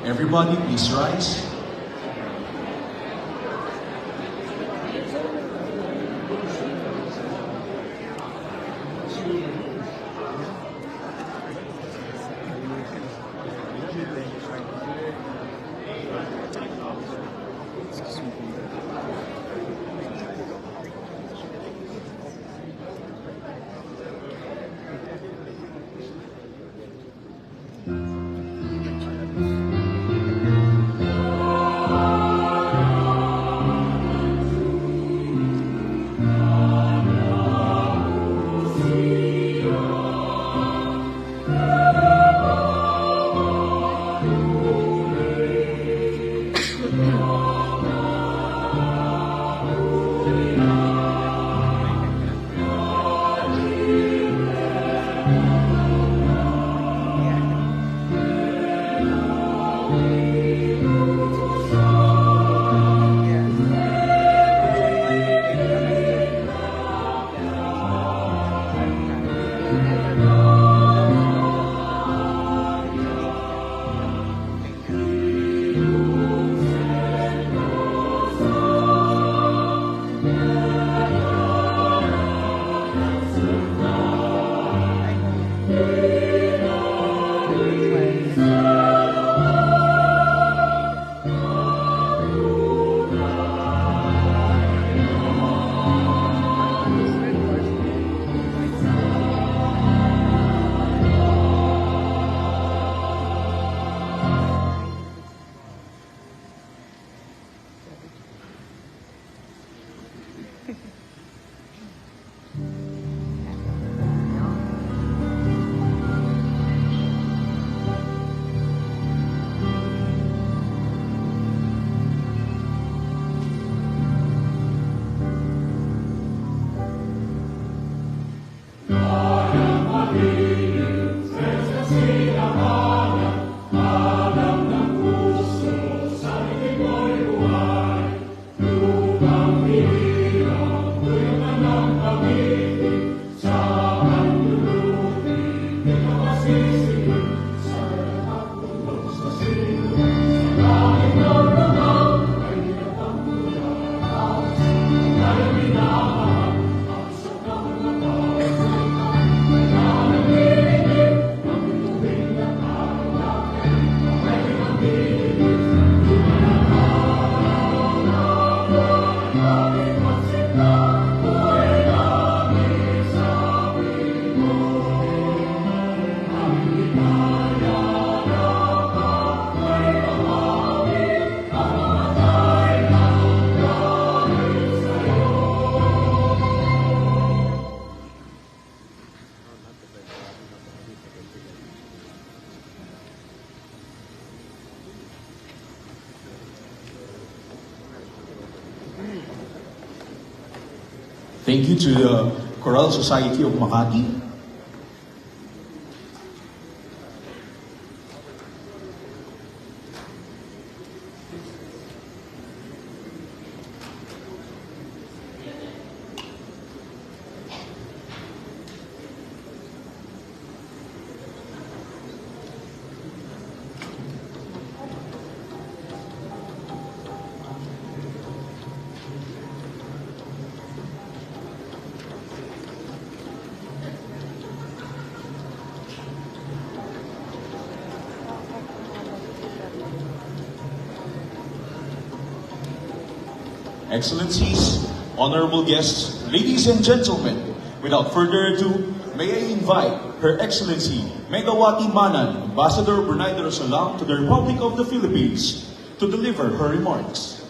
Everybody, please rise. Thank you to the Choral Society of Makati. Excellencies, honorable guests, ladies and gentlemen, without further ado, may I invite Her Excellency Megawati Manan, Ambassador Brunei Darussalam to the Republic of the Philippines, to deliver her remarks.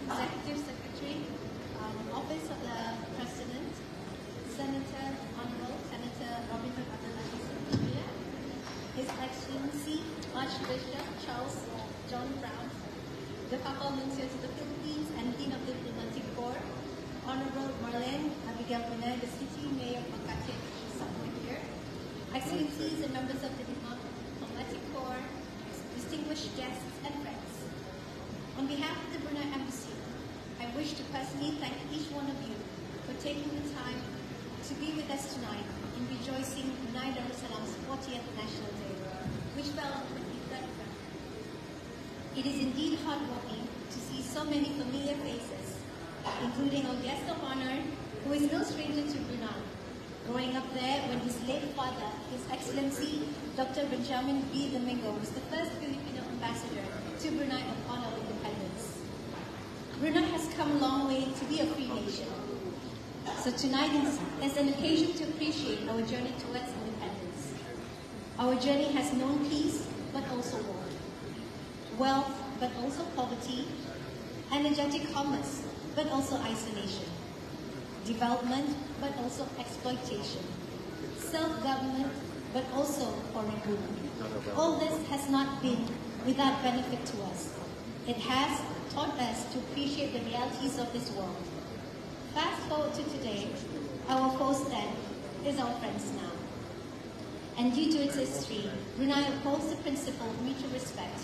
Executive Secretary of Senator, Honorable Senator Robin Padilla, His Excellency Archbishop Charles John Brown, the Papal Nuncio to the Philippines and Dean of the Diplomatic Corps, Honorable Marlene Abigail Pinay, the City Mayor of Makati, somewhere here, Excellencies and members of the Diplomatic Corps, distinguished guests and friends. On behalf of the Brunei Embassy, I wish to personally thank each one of you for taking the time to be with us tonight in rejoicing Brunei Darussalam's 40th National Day, which fell on the 23rd February. It is indeed heartwarming to see so many familiar faces, including our guest of honor, who is no stranger to Brunei, growing up there when his late father, His Excellency Dr. Benjamin B. Domingo, was the first Filipino ambassador to Brunei upon our independence. Brunei has come a long way to be a free nation. So tonight is an occasion to appreciate our journey towards independence. Our journey has known peace, but also war. Wealth, but also poverty. Energetic commerce, but also isolation. Development, but also exploitation. Self-government, but also foreign rule. All this has not been without benefit to us. It has taught us to appreciate the realities of this world. Fast forward to today, our foes then is our friends now. And due to its history, Brunei upholds the principle of mutual respect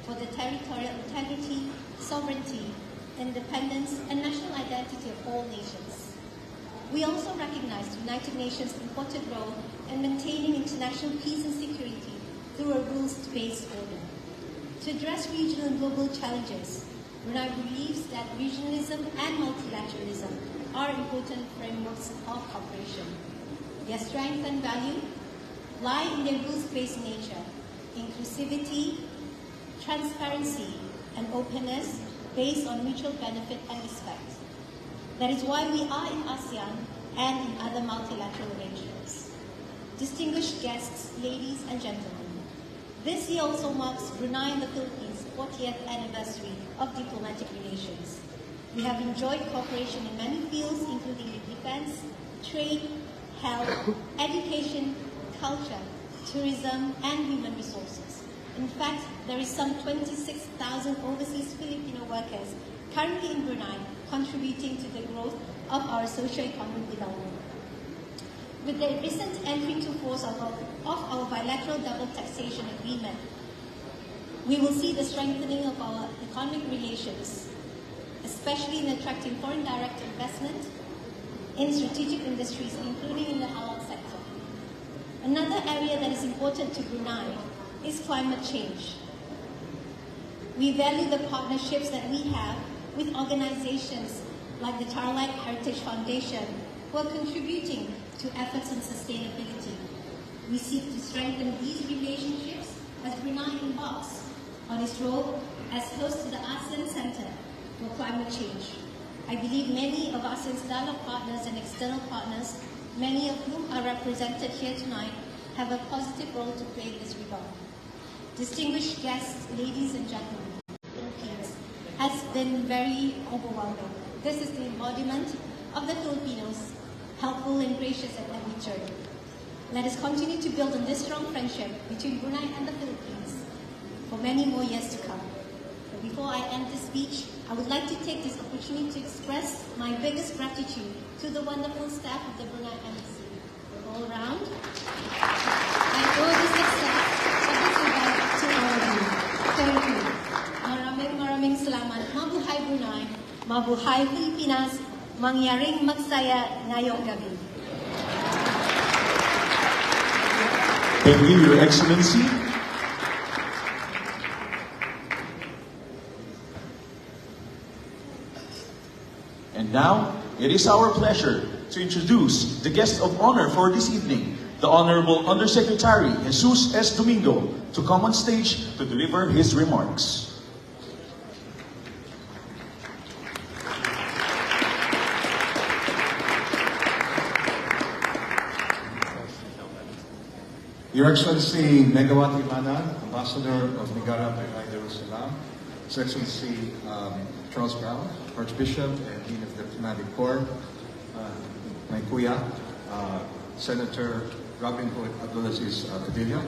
for the territorial integrity, sovereignty, independence, and national identity of all nations. We also recognize the United Nations' important role in maintaining international peace and security through a rules-based order. To address regional and global challenges, Brunei believes that regionalism and multilateralism are important frameworks of cooperation. Their strength and value lie in their rules-based nature, inclusivity, transparency, and openness based on mutual benefit and respect. That is why we are in ASEAN and in other multilateral arrangements. Distinguished guests, ladies and gentlemen, this year also marks Brunei and the Philippines' 40th anniversary of diplomatic relations. We have enjoyed cooperation in many fields, including defense, trade, health, education, culture, tourism, and human resources. In fact, there is some 26,000 overseas Filipino workers currently in Brunei contributing to the growth of our socio-economic development. With the recent entry into force of our bilateral double taxation agreement, we will see the strengthening of our economic relations, especially in attracting foreign direct investment in strategic industries, including in the halal sector. Another area that is important to Brunei is climate change. We value the partnerships that we have with organizations like the Starlight Heritage Foundation, who are contributing to efforts on sustainability. We seek to strengthen these relationships as Brunei embarks on its role as host to the ASEAN Center for Climate Change. I believe many of ASEAN's dialogue partners and external partners, many of whom are represented here tonight, have a positive role to play in this regard. Distinguished guests, ladies and gentlemen, Philippines has been very overwhelming. This is the embodiment of the Filipinos, helpful and gracious at every turn. Let us continue to build on this strong friendship between Brunei and the Philippines for many more years to come. But before I end this speech, I would like to take this opportunity to express my biggest gratitude to the wonderful staff of the Brunei Embassy all around. I owe the success of this event to all of you. Thank you. Maraming salamat. Mabuhay Brunei, mabuhay Pilipinas, mangyaring magsaya ngayong gabi. Thank you, Your Excellency. And now, it is our pleasure to introduce the guest of honor for this evening, the Honorable Undersecretary Jesus S. Domingo, to come on stage to deliver his remarks. Your Excellency Megawati Manan, Ambassador of Negara Brunei Darussalam, His Excellency Charles Brown, Archbishop and Dean of the Diplomatic Corps, my kuya, Senator Robin Padilla,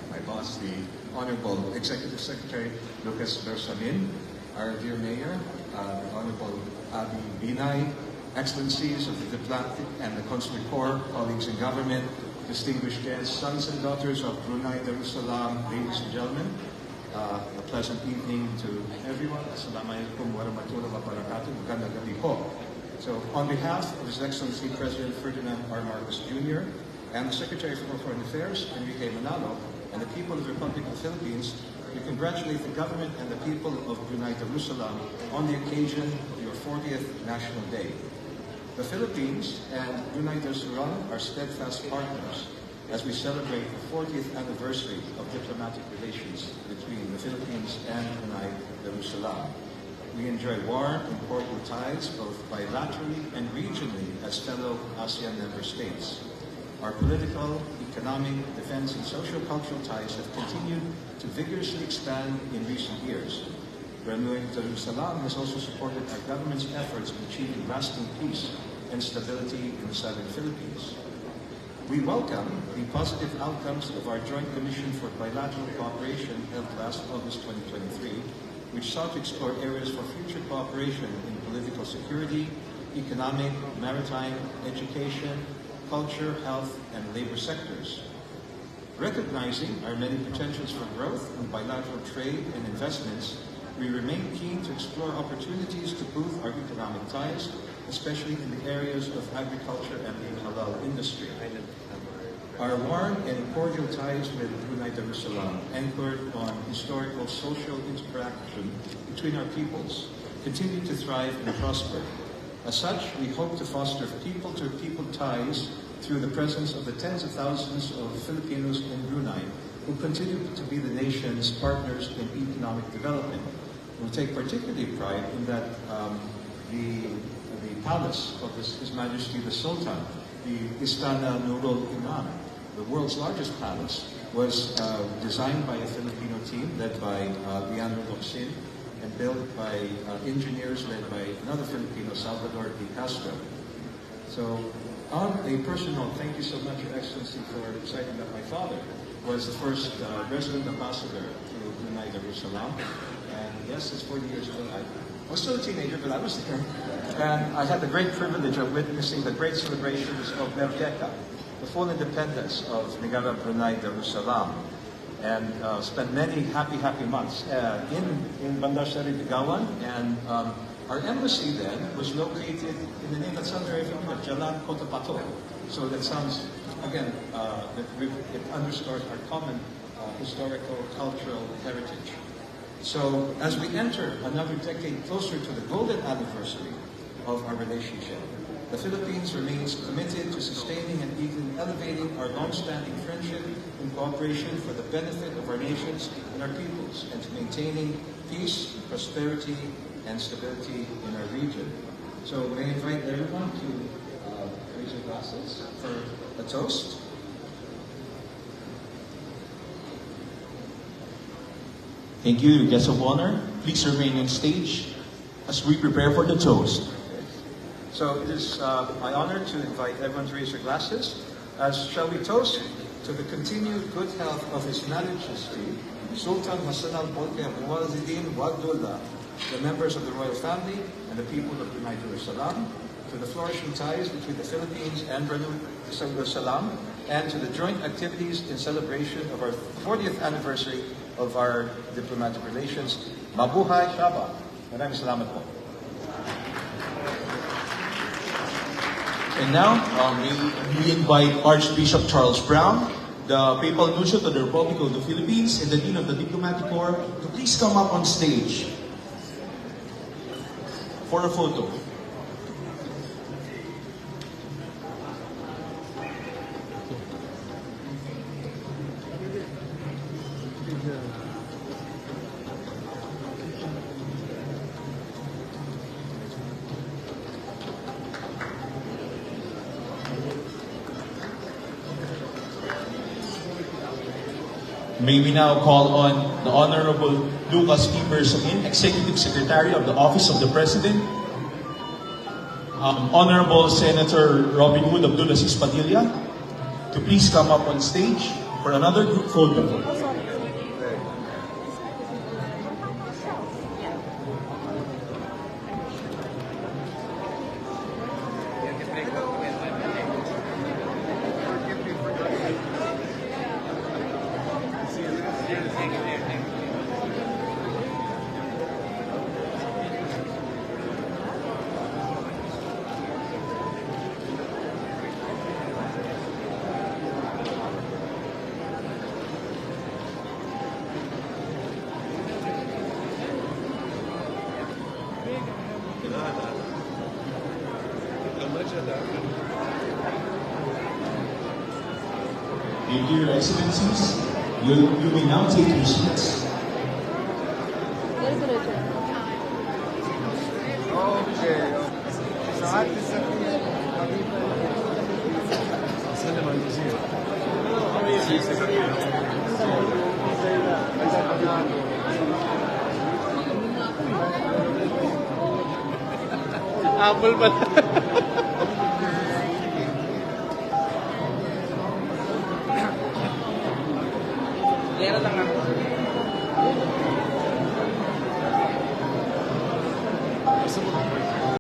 my boss, the Honorable Executive Secretary Lucas Bersamin, our dear Mayor, the Honorable Abi Binay, Excellencies of the Diplomatic and the Consular Corps, colleagues in government, distinguished guests, sons and daughters of Brunei Darussalam, ladies and gentlemen, a pleasant evening to everyone. Assalamualaikum warahmatullahi wabarakatuh. Magandang gabi po. So, on behalf of His Excellency President Ferdinand R. Marcos Jr. and the Secretary for Foreign Affairs, Enrique Manalo, and the people of the Republic of the Philippines, we congratulate the government and the people of Brunei Darussalam on the occasion of your 40th National Day. The Philippines and Brunei Darussalam are steadfast partners as we celebrate the 40th anniversary of diplomatic relations between the Philippines and Brunei Darussalam. We enjoy warm and cordial ties both bilaterally and regionally as fellow ASEAN member states. Our political, economic, defense, and social-cultural ties have continued to vigorously expand in recent years. Brunei Darussalam has also supported our government's efforts in achieving lasting peace and stability in the southern Philippines. We welcome the positive outcomes of our Joint Commission for Bilateral Cooperation held last August 2023, which sought to explore areas for future cooperation in political security, economic, maritime, education, culture, health, and labor sectors. Recognizing our many potentials for growth in bilateral trade and investments, we remain keen to explore opportunities to boost our economic ties, especially in the areas of agriculture and the halal industry. Our warm and cordial ties with Brunei Darussalam, anchored on historical social interaction between our peoples, continue to thrive and prosper. As such, we hope to foster people-to-people ties through the presence of the tens of thousands of Filipinos in Brunei who continue to be the nation's partners in economic development. We take particularly pride in that the palace of His Majesty the Sultan, the Istana Nurul Imam, the world's largest palace, was designed by a Filipino team led by Leandro Locsin and built by engineers led by another Filipino, Salvador Di Castro. So, on a personal, thank you so much, Your Excellency, for citing that my father was the first resident ambassador to Brunei Darussalam. And yes, it's 40 years ago. I was still a teenager, but I was there. And I had the great privilege of witnessing the great celebrations of Merdeka, the full independence of Negara Brunei Darussalam, and spent many happy months in Bandar Seri Begawan. And our embassy then was located in the name that sounds very familiar, Jalan Kota Pato. So that sounds, again, it underscores our common historical, cultural heritage. So as we enter another decade closer to the golden anniversary of our relationship, the Philippines remains committed to sustaining and even elevating our long-standing friendship and cooperation for the benefit of our nations and our peoples, and to maintaining peace, prosperity, and stability in our region. So may I invite everyone to raise your glasses for a toast. Thank you, guests of honor. Please remain on stage as we prepare for the toast. So it is my honor to invite everyone to raise their glasses as shall we toast to the continued good health of His Majesty Sultan Hassan al-Bolkiah Muwazidin Wadullah, the members of the royal family and the people of Brunei Darussalam, to the flourishing ties between the Philippines and Brunei Darussalam, and to the joint activities in celebration of our 40th anniversary of our diplomatic relations. Mabuhay Shaba. Maraming salamat po. And now, we invite Archbishop Charles Brown, the Papal Nuncio to the Republic of the Philippines, and the Dean of the Diplomatic Corps, to please come up on stage for a photo. May we now call on the Honorable Lucas P. Bersamin, Executive Secretary of the Office of the President. Honorable Senator Robin Padilla to please come up on stage for another group photo. Your Excellencies, you may now take your seats. Apple pala. Lera lang ako.